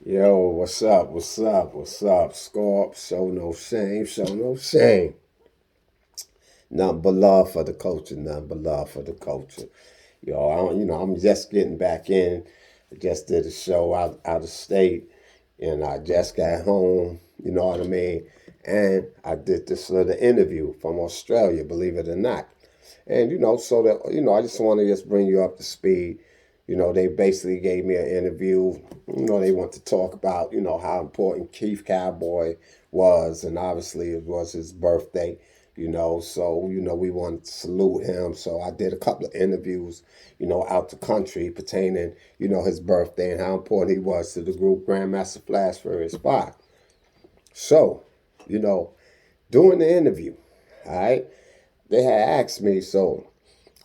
Yo, what's up? What's up? What's up? Scorp, show no shame, show no shame. Nothing but love for the culture, nothing but love for the culture. I'm just getting back in. I just did a show out of state, and I just got home. You know what I mean? And I did this little interview from Australia, believe it or not. And so that I just want to just bring you up to speed. They basically gave me an interview. They want to talk about how important Keith Cowboy was, and obviously it was his birthday. So we wanted to salute him. So I did a couple of interviews, out the country pertaining, his birthday and how important he was to the group Grandmaster Flash for his five. So, you know, during the interview, all right, they had asked me, so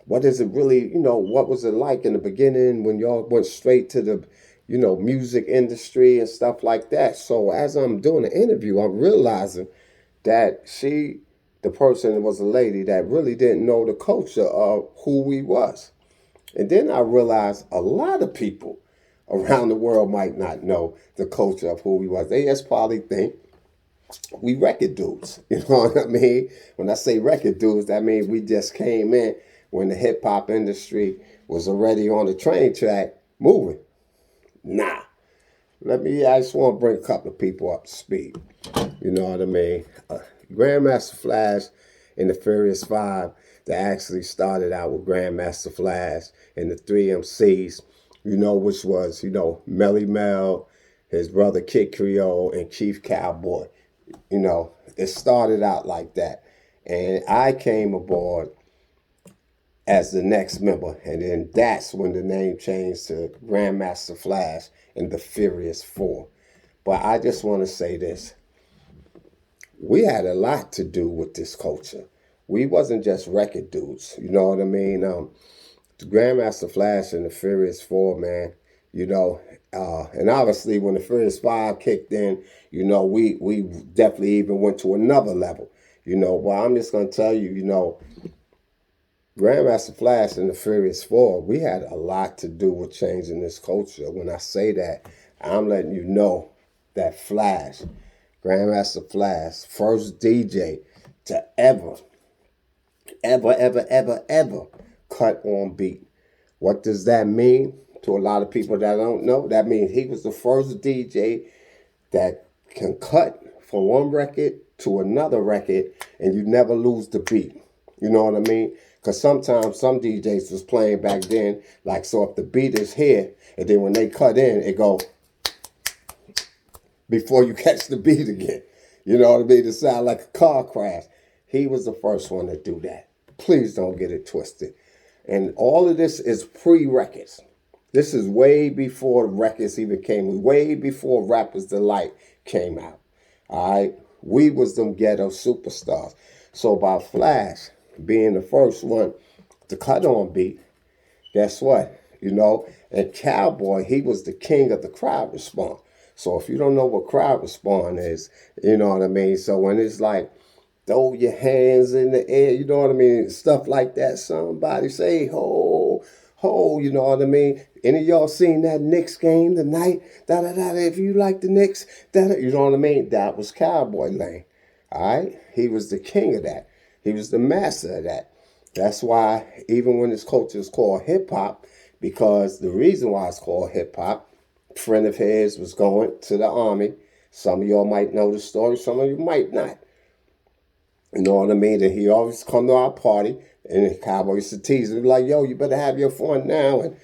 what is it really, what was it like in the beginning when y'all went straight to the, music industry and stuff like that? So as I'm doing the interview, I'm realizing that the person was a lady that really didn't know the culture of who we was. And then I realized a lot of people around the world might not know the culture of who we was. They just probably think we record dudes. You know what I mean? When I say record dudes, that means we just came in when the hip hop industry was already on the train track moving. Nah. I just want to bring a couple of people up to speed. You know what I mean? Grandmaster Flash and the Furious Five, that actually started out with Grandmaster Flash and the three MCs, which was, Melly Mel, his brother Kid Creole, and Chief Cowboy. It started out like that. And I came aboard as the next member. And then that's when the name changed to Grandmaster Flash and the Furious Four. But I just want to say this. We had a lot to do with this culture. We wasn't just record dudes. You know what I mean? The Grandmaster Flash and the Furious Four, man, and obviously when the Furious Five kicked in, we definitely even went to another level. But I'm just gonna tell you, Grandmaster Flash and the Furious Four, we had a lot to do with changing this culture. When I say that, I'm letting you know that Flash, Grandmaster Flash, first DJ to ever cut on beat. What does that mean? To a lot of people that don't know, that means he was the first DJ that can cut from one record to another record and you never lose the beat. You know what I mean? Because sometimes some DJs was playing back then, like, so if the beat is here, and then when they cut in, it go before you catch the beat again. You know what I mean? It sound like a car crash. He was the first one to do that. Please don't get it twisted. And all of this is pre-records. This is way before the records even came, way before Rappers Delight came out. All right? We was them ghetto superstars. So by Flash being the first one to cut on beat, guess what? And Cowboy, he was the king of the crowd response. So if you don't know what crowd response is, you know what I mean? So when it's like, throw your hands in the air, you know what I mean? Stuff like that. Somebody say, ho, ho, you know what I mean? Any of y'all seen that Knicks game tonight? Da-da-da, if you like the Knicks, da-da, you know what I mean? That was Cowboy Lane. All right? He was the king of that. He was the master of that. That's why even when this culture is called hip-hop, because the reason why it's called hip-hop, a friend of his was going to the army. Some of y'all might know the story. Some of you might not. You know what I mean? And he always come to our party, and the Cowboy used to tease him like, yo, you better have your fun now, and,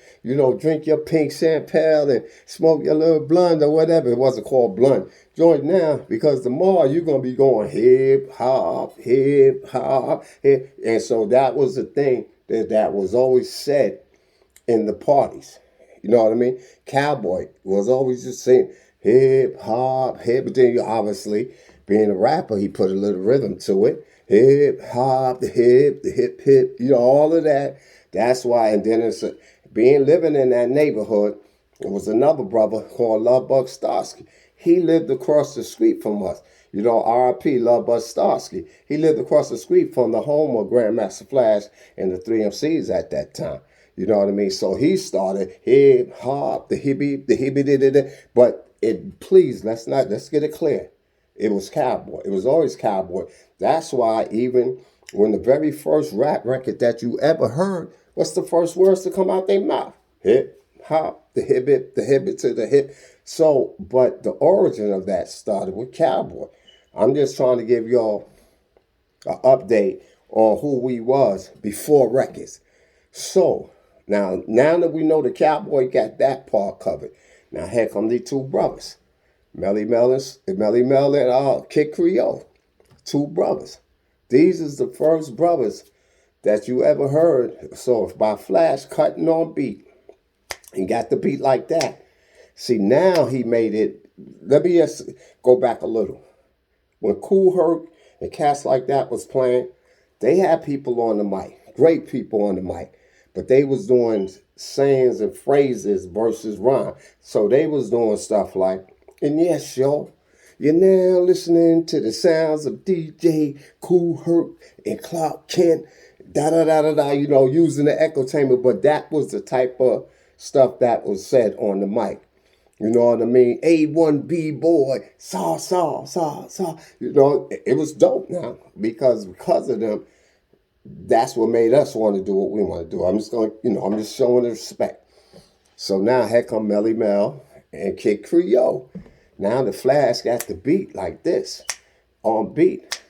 drink your pink champagne and smoke your little blunt or whatever. It wasn't called blunt. Join now, because tomorrow you're going to be going hip, hop, hip, hop, hip. And so that was the thing that was always said in the parties. You know what I mean? Cowboy was always just saying hip, hop, hip. But then you obviously, being a rapper, he put a little rhythm to it. Hip, hop, the hip, hip, all of that. That's why. And then living in that neighborhood, there was another brother called Lovebug Starsky. He lived across the street from us. R.I.P. Lovebug Starsky. He lived across the street from the home of Grandmaster Flash and the three MCs at that time. You know what I mean? So he started hip hop, the hippie, but please, let's get it clear. It was cowboy. It was always cowboy. That's why even when the very first rap record that you ever heard, what's the first words to come out their mouth? Hip hop, the hip to the hip. So, but the origin of that started with cowboy. I'm just trying to give y'all an update on who we was before records. So now that we know the cowboy got that part covered, now here come the two brothers, Melly Mel and Kid Creole, two brothers. These is the first brothers that you ever heard. So if by Flash cutting on beat and got the beat like that, see now he made it. Let me just go back a little. When Kool Herc and cats like that was playing, they had people on the mic, great people on the mic, but they was doing sayings and phrases versus rhyme. So they was doing stuff like, and yes, y'all, you're now listening to the sounds of DJ Kool Herc and Clark Kent, using the echo chamber, but that was the type of stuff that was said on the mic. You know what I mean? A1B boy, saw. It was dope now because of them. That's what made us want to do what we want to do. I'm just showing the respect. So now here come Melly Mel and Kid Creole. Now the Flash got the beat like this, on beat.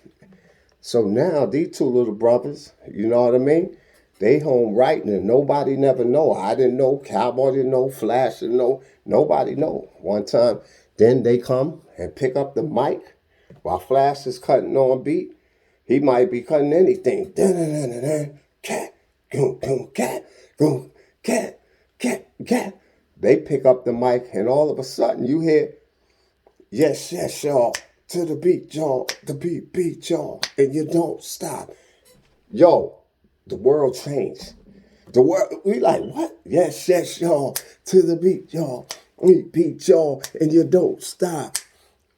So now these two little brothers, you know what I mean? They home writing and nobody never know. I didn't know, Cowboy didn't know, Flash didn't know, nobody know. One time, then they come and pick up the mic while Flash is cutting on beat. He might be cutting anything. Cat, cat. They pick up the mic and all of a sudden you hear, yes, y'all, to the beat, y'all, the beat, y'all, and you don't stop. Yo, the world changed. The world, we like, what? Yes, y'all, to the beat, y'all, we beat y'all, and you don't stop.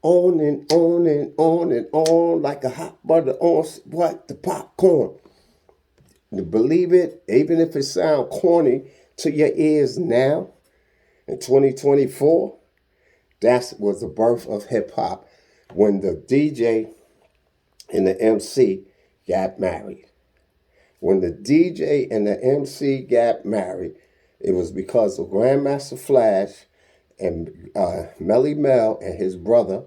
On and on and on and on like a hot butter on the popcorn. You believe it, even if it sounds corny to your ears now, in 2024, that was the birth of hip hop when the DJ and the MC got married. When the DJ and the MC got married, it was because of Grandmaster Flash and Melly Mel and his brother,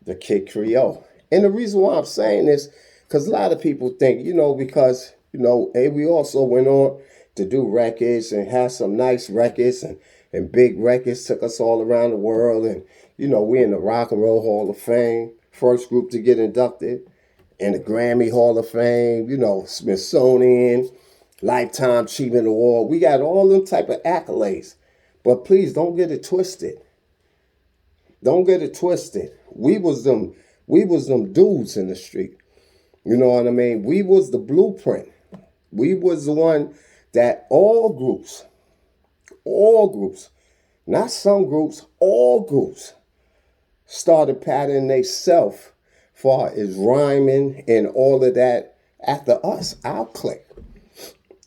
the Kid Creole. And the reason why I'm saying this, because a lot of people think, because, hey, we also went on to do records and have some nice records and big records, took us all around the world. And, we in the Rock and Roll Hall of Fame, first group to get inducted, in the Grammy Hall of Fame, Smithsonian, Lifetime Achievement Award. We got all them type of accolades. But please don't get it twisted. Don't get it twisted. We was them dudes in the street. You know what I mean? We was the blueprint. We was the one that all groups, not some groups, all groups started patterning themselves far as rhyming and all of that after us, our clique.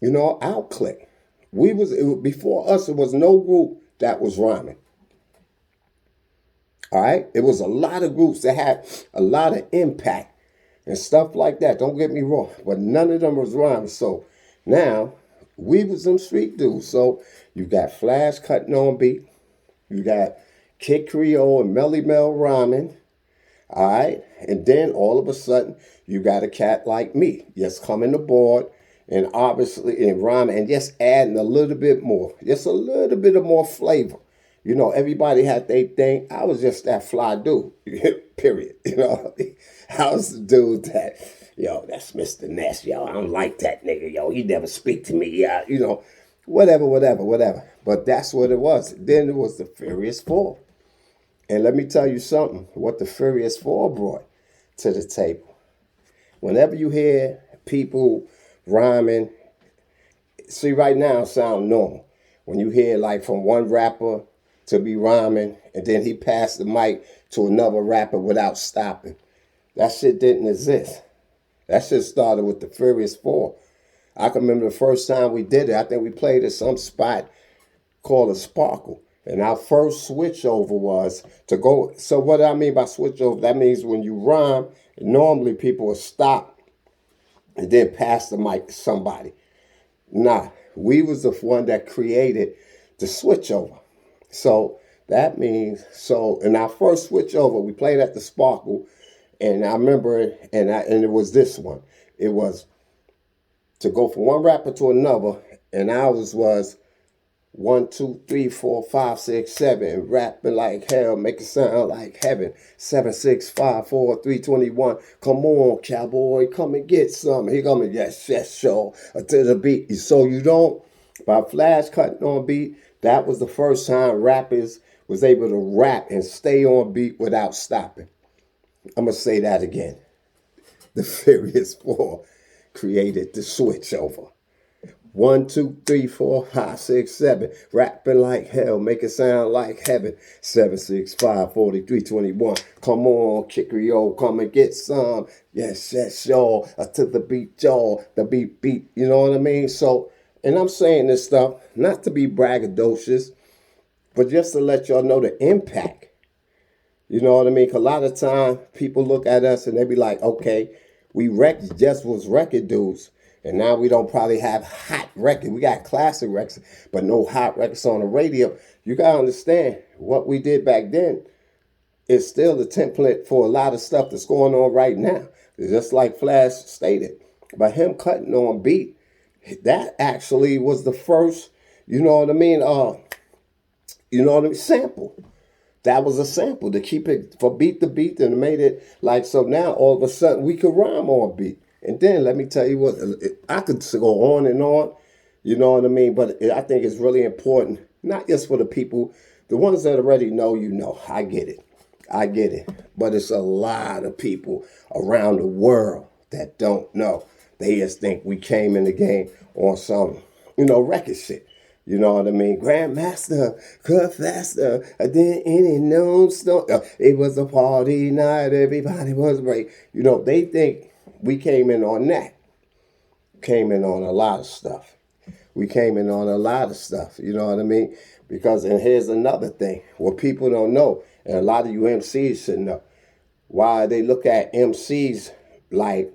Our clique. Before us, there was no group that was rhyming. All right? It was a lot of groups that had a lot of impact and stuff like that. Don't get me wrong. But none of them was rhyming. So now, we was them street dudes. So you got Flash cutting on beat. You got Kid Creole and Melly Mel rhyming. All right? And then all of a sudden, you got a cat like me just coming aboard and obviously in rhyming and just adding a little bit more. Just a little bit of more flavor. Everybody had their thing. I was just that fly dude, period. I was the dude that, that's Mr. Ness, I don't like that nigga, he never speak to me, whatever. But that's what it was. Then it was the Furious Four. And let me tell you something, what the Furious Four brought to the table. Whenever you hear people rhyming, see right now it sound normal. When you hear like from one rapper to be rhyming, and then he passed the mic to another rapper without stopping. That shit didn't exist. That shit started with the Furious Four. I can remember the first time we did it. I think we played at some spot called a Sparkle. And our first switch over was to go. So what I mean by switch over, that means when you rhyme, normally people will stop and then pass the mic to somebody. Nah, we was the one that created the switch over. So that means, so in our first switch over, we played at the Sparkle. And I remember, and it was this one. It was to go from one rapper to another, and ours was 1, 2, 3, 4, 5, 6, 7, rapping like hell, make it sound like heaven. 7, 6, 5, 4, 3, 21. Come on, cowboy, come and get some. He coming, yes, yes, sure, to the beat. So you don't, by Flash cutting on beat, that was the first time rappers was able to rap and stay on beat without stopping. I'm going to say that again. The Furious 4 created the switch over. 1, 2, 3, 4, 5, 6, 7. Rapping like hell, make it sound like heaven. 7, 6, 5, 43, 21. Come on, Creole, come and get some. Yes, yes, y'all. To the beat, y'all. The beat. You know what I mean? So, and I'm saying this stuff not to be braggadocious, but just to let y'all know the impact. You know what I mean? 'Cause a lot of time people look at us and they be like, okay, we just was record dudes. And now we don't probably have hot records. We got classic records, but no hot records on the radio. You got to understand what we did back then is still the template for a lot of stuff that's going on right now. It's just like Flash stated. By him cutting on beat, that actually was the first, you know what I mean? Sample. That was a sample to keep it for beat to beat and made it like, so now all of a sudden we could rhyme on beat. And then let me tell you what, I could go on and on, you know what I mean? But I think it's really important, not just for the people, the ones that already know, you know, I get it. But it's a lot of people around the world that don't know. They just think we came in the game on some, record shit. You know what I mean? Grandmaster, cut faster than any known stone. It was a party night, everybody was great. They think we came in on that. Came in on a lot of stuff. You know what I mean? Because, and here's another thing, what people don't know, and a lot of you MCs should know, why they look at MCs like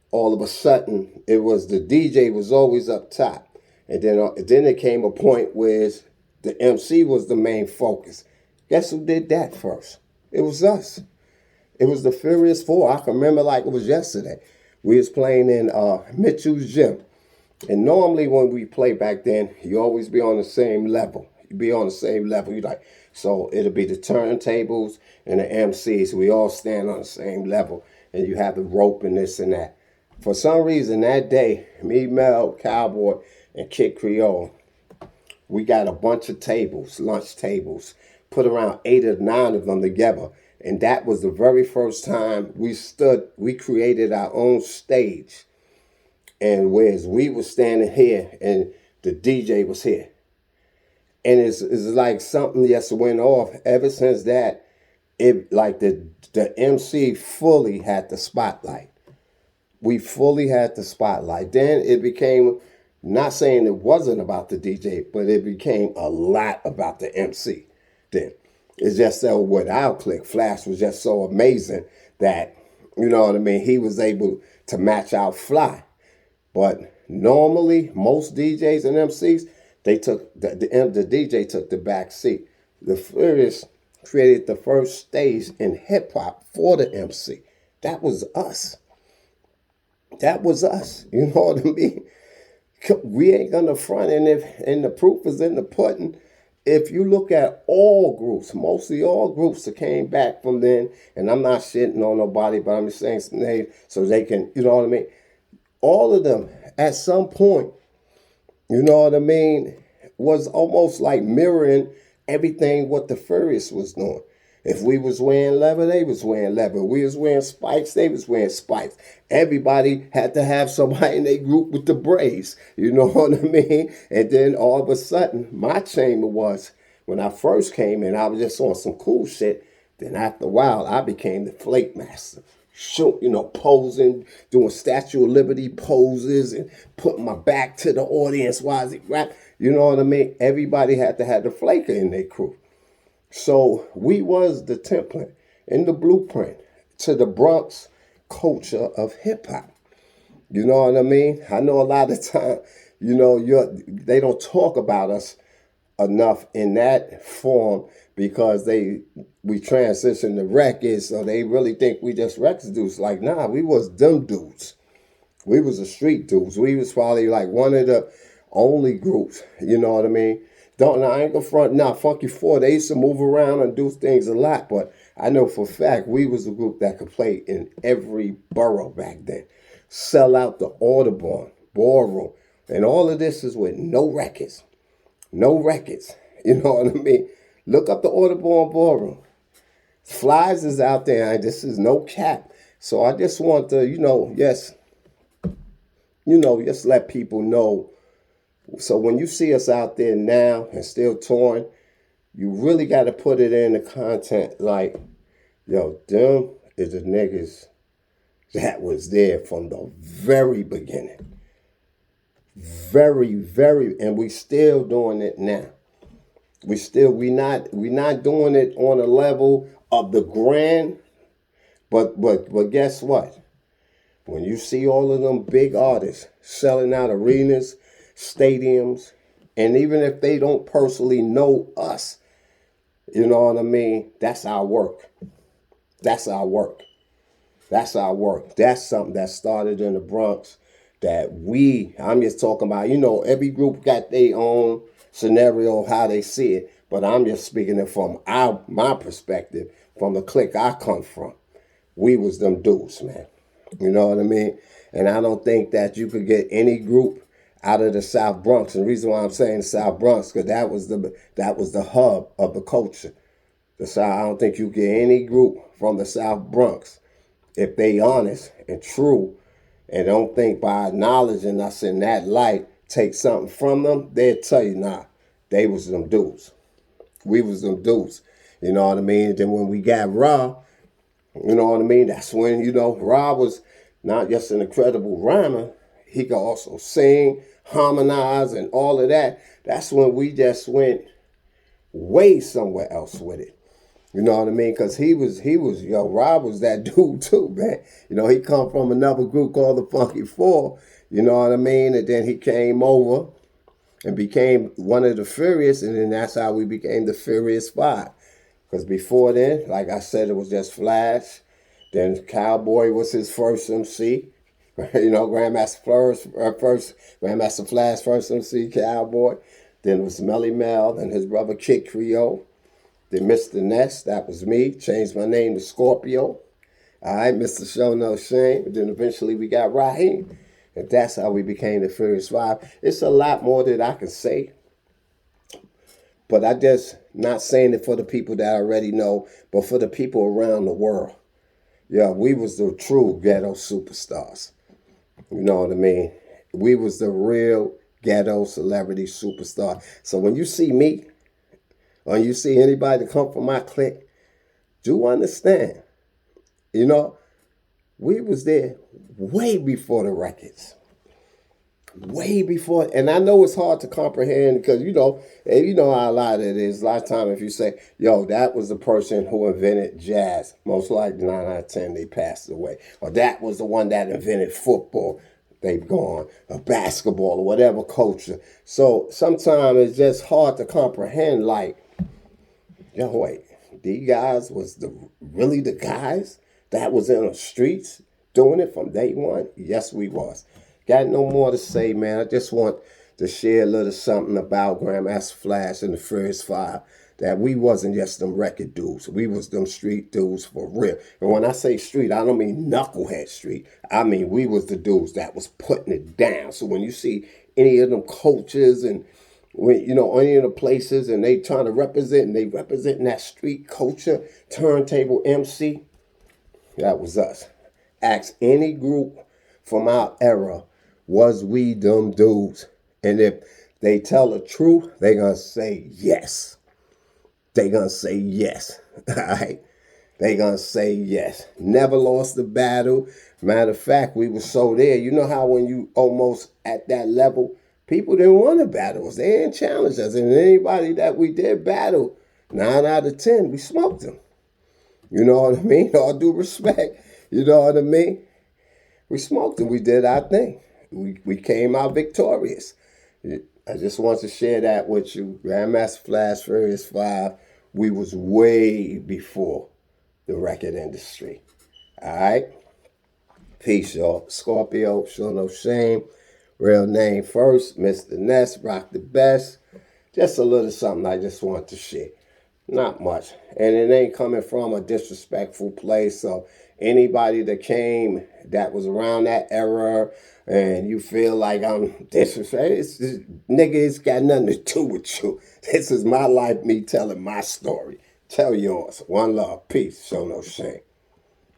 all of a sudden it was the DJ was always up top. And then there came a point where the MC was the main focus. Guess who did that first? It was us. It was the Furious 4. I can remember like it was yesterday. We was playing in Mitchell's gym. And normally when we play back then, you always be on the same level. You like, so it'll be the turntables and the MCs. We all stand on the same level. And you have the rope and this and that. For some reason that day, me, Mel, Cowboy, and Kid Creole, we got a bunch of tables, lunch tables, put around 8 or 9 of them together. And that was the very first time we created our own stage. And whereas we were standing here and the DJ was here. And it's like something just went off. Ever since that, it like the MC fully had the spotlight. We fully had the spotlight. Then it became, not saying it wasn't about the DJ, but it became a lot about the MC. Then it's just that with our click, Flash was just so amazing that, you know what I mean, he was able to match our fly. But normally, most DJs and MCs, they took the DJ took the back seat. The Furious created the first stage in hip hop for the MC. That was us. You know what I mean? We ain't gonna front, and the proof is in the pudding. If you look at all groups, mostly all groups that came back from then, and I'm not shitting on nobody, but I'm just saying some names so they can, you know what I mean? All of them, at some point, you know what I mean, was almost like mirroring everything what the Furious was doing. If we was wearing leather, they was wearing leather. We was wearing spikes, they was wearing spikes. Everybody had to have somebody in their group with the braids. You know what I mean? And then all of a sudden, my chamber was, when I first came in, I was just on some cool shit. Then after a while, I became the flake master. shoot, posing, doing Statue of Liberty poses and putting my back to the audience while he rap. You know what I mean? Everybody had to have the flaker in their crew. So we was the template and the blueprint to the Bronx culture of hip hop. You know what I mean? I know a lot of time, they don't talk about us enough in that form because we transitioned to records, so they really think we just records dudes. Like, nah, we was them dudes. We was the street dudes. We was probably like one of the only groups, you know what I mean? I ain't gonna front. Nah, Funky Four, they used to move around and do things a lot, but I know for a fact we was the group that could play in every borough back then. Sell out the Audubon, Ballroom, and all of this is with no records. No records. You know what I mean? Look up the Audubon Ballroom. Flies is out there. This is no cap. So I just want to, just let people know. So when you see us out there now and still touring, you really got to put it in the content like, yo, them is the niggas that was there from the very beginning. Very, very, and we still doing it now. We not doing it on a level of the grand, but guess what? When you see all of them big artists selling out arenas, stadiums, and even if they don't personally know us, you know what I mean? That's our work. That's our work. That's our work. That's something that started in the Bronx that I'm just talking about, every group got their own scenario, how they see it, but I'm just speaking it from my perspective, from the clique I come from. We was them dudes, man. You know what I mean? And I don't think that you could get any group out of the South Bronx. And the reason why I'm saying the South Bronx, because that was the hub of the culture. The South, I don't think you get any group from the South Bronx, if they honest and true, and don't think by acknowledging us in that light, take something from them, they'll tell you, nah, they was them dudes. We was them dudes. You know what I mean? And then when we got Raw, you know what I mean? That's when, Raw was not just an incredible rhymer, he could also sing, harmonize, and all of that. That's when we just went way somewhere else with it. You know what I mean? Because Rob was that dude too, man. He come from another group called the Funky Four, you know what I mean? And then he came over and became one of the Furious, and then that's how we became the Furious Five. Because before then, like I said, it was just Flash. Then COWBOY was his first MC. Grandmaster Flash first MC, COWBOY. Then it was Melly Mel and his brother Kid Creole. Then Mr. Ness, that was me. Changed my name to Scorpio. All right, Mr. Show No Shame. And then eventually we got Raheem. And that's how we became the Furious Five. It's a lot more that I can say. But I just not saying it for the people that I already know, but for the people around the world. Yeah, we was the true ghetto superstars. You know what I mean? We was the real ghetto celebrity superstar. So when you see me, or you see anybody that come from my clique, do understand, we was there way before the records. Way before, and I know it's hard to comprehend because, how a lot of it is. A lot of time if you say, yo, that was the person who invented jazz, most likely 9 out of 10, they passed away. Or that was the one that invented football, they've gone, or basketball, or whatever culture. So sometimes it's just hard to comprehend, like, yo, wait, these guys was really the guys that was in the streets doing it from day one? Yes, we was. Got no more to say, man. I just want to share a little something about Grandmaster Flash and the Furious Five. That we wasn't just them record dudes. We was them street dudes for real. And when I say street, I don't mean knucklehead street. I mean we was the dudes that was putting it down. So when you see any of them coaches and any of the places and they trying to represent, and they representing that street culture, turntable MC, that was us. Ask any group from our era, was we them dudes? And if they tell the truth, they gonna say yes. They gonna say yes. All right? They gonna say yes. Never lost the battle. Matter of fact, we were so there. You know how when you almost at that level, people didn't want to battle us. They didn't challenge us. And anybody that we did battle, 9 out of 10, we smoked them. You know what I mean? All due respect. You know what I mean? We smoked them. We did our thing. We came out victorious. I just want to share that with you. Grandmaster Flash Furious 5, we was way before the record industry. All right? Peace, y'all. Scorpio, show no shame. Real name first, Mr. Ness, rock the best. Just a little something I just want to share. Not much. And it ain't coming from a disrespectful place. So anybody that came that was around that era and you feel like I'm disrespectful, nigga, it's got nothing to do with you. This is my life, me telling my story. Tell yours. One love. Peace. Show no shame.